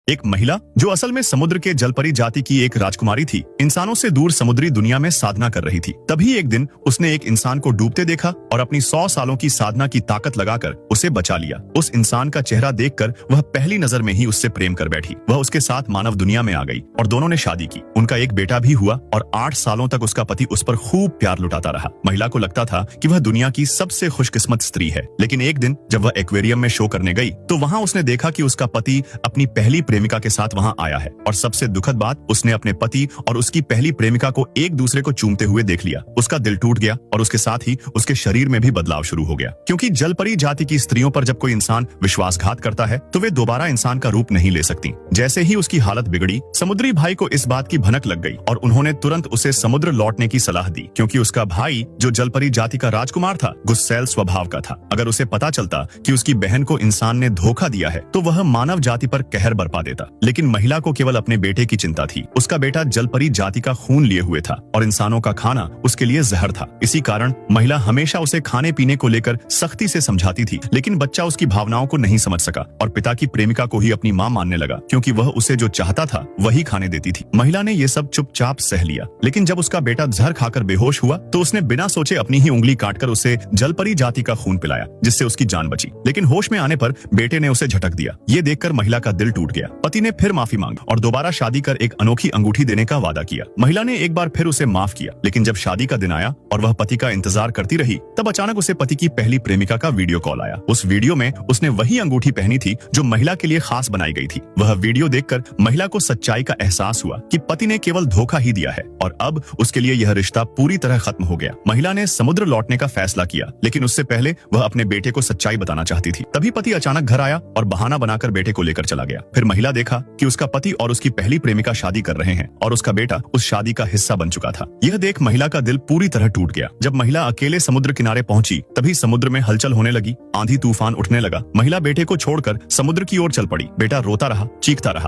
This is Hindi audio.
एक महिला जो असल में समुद्र के जलपरी जाति की एक राजकुमारी थी, इंसानों से दूर समुद्री दुनिया में साधना कर रही थी। तभी एक दिन उसने एक इंसान को डूबते देखा और अपनी 100 सालों की साधना की ताकत लगाकर उसे बचा लिया। उस इंसान का चेहरा देखकर वह पहली नजर में ही उससे प्रेम कर बैठी। वह उसके साथ मानव दुनिया में आ गई और दोनों ने शादी की। उनका एक बेटा भी हुआ और 8 सालों तक उसका पति उस पर खूब प्यार लुटाता रहा। महिला को लगता था कि वह दुनिया की सबसे खुशकिस्मत स्त्री है। लेकिन एक दिन जब वह एक्वेरियम में शो करने गई तो वहां उसने देखा कि उसका पति अपनी पहली प्रेमिका के साथ वहां आया है। और सबसे दुखद बात, उसने अपने पति और उसकी पहली प्रेमिका को एक दूसरे को चूमते हुए देख लिया। उसका दिल टूट गया और उसके साथ ही उसके शरीर में भी बदलाव शुरू हो गया, क्योंकि जलपरी जाति की स्त्रियों पर जब कोई इंसान विश्वासघात करता है तो वे दोबारा इंसान का रूप नहीं ले सकती। जैसे ही उसकी हालत बिगड़ी, समुद्री भाई को इस बात की भनक लग गई और उन्होंने तुरंत उसे समुद्र लौटने की सलाह दी, क्योंकि उसका भाई जो जलपरी जाति का राजकुमार था, गुस्सैल स्वभाव का था। अगर उसे पता चलता कि उसकी बहन को इंसान ने धोखा दिया है तो वह मानव जाति पर कहर बरपा देता। लेकिन महिला को केवल अपने बेटे की चिंता थी। उसका बेटा जलपरी जाति का खून लिए हुए था और इंसानों का खाना उसके लिए जहर था। इसी कारण महिला हमेशा उसे खाने पीने को लेकर सख्ती से समझाती थी, लेकिन बच्चा उसकी भावनाओं को नहीं समझ सका और पिता की प्रेमिका को ही अपनी मां मानने लगा, क्योंकि वह उसे जो चाहता था वही खाने देती थी। महिला ने ये सब चुपचाप सह लिया, लेकिन जब उसका बेटा जहर खाकर बेहोश हुआ तो उसने बिना सोचे अपनी ही उंगली काटकर उसे जलपरी जाति का खून पिलाया, जिससे उसकी जान बची। लेकिन होश में आने पर बेटे ने उसे झटक दिया। ये देखकर महिला का दिल टूट गया। पति ने फिर माफी मांगी और दोबारा शादी कर एक अनोखी अंगूठी देने का वादा किया। महिला ने एक बार फिर उसे माफ किया, लेकिन जब शादी का दिन आया और वह पति का इंतजार करती रही, तब अचानक उसे पति की पहली प्रेमिका का वीडियो कॉल आया। उस वीडियो में उसने वही अंगूठी पहनी थी जो महिला के लिए खास बनाई गई थी। वह वीडियो देखकर महिला को सच्चाई का एहसास हुआ कि पति ने केवल धोखा ही दिया है और अब उसके लिए यह रिश्ता पूरी तरह खत्म हो गया। महिला ने समुद्र लौटने का फैसला किया, लेकिन उससे पहले वह अपने बेटे को सच्चाई बताना चाहती थी। तभी पति अचानक घर आया और बहाना बनाकर बेटे को लेकर चला गया। फिर महिला देखा कि उसका पति और उसकी पहली प्रेमिका शादी कर रहे हैं और उसका बेटा उस शादी का हिस्सा बन चुका था। यह देख महिला का दिल पूरी तरह टूट गया। जब महिला अकेले समुद्र किनारे पहुंची, तभी समुद्र में हलचल होने लगी। आंधी तूफान उठने लगा। महिला बेटे को छोड़कर समुद्र की ओर चल पड़ी। बेटा रोता रहा, चीखता रहा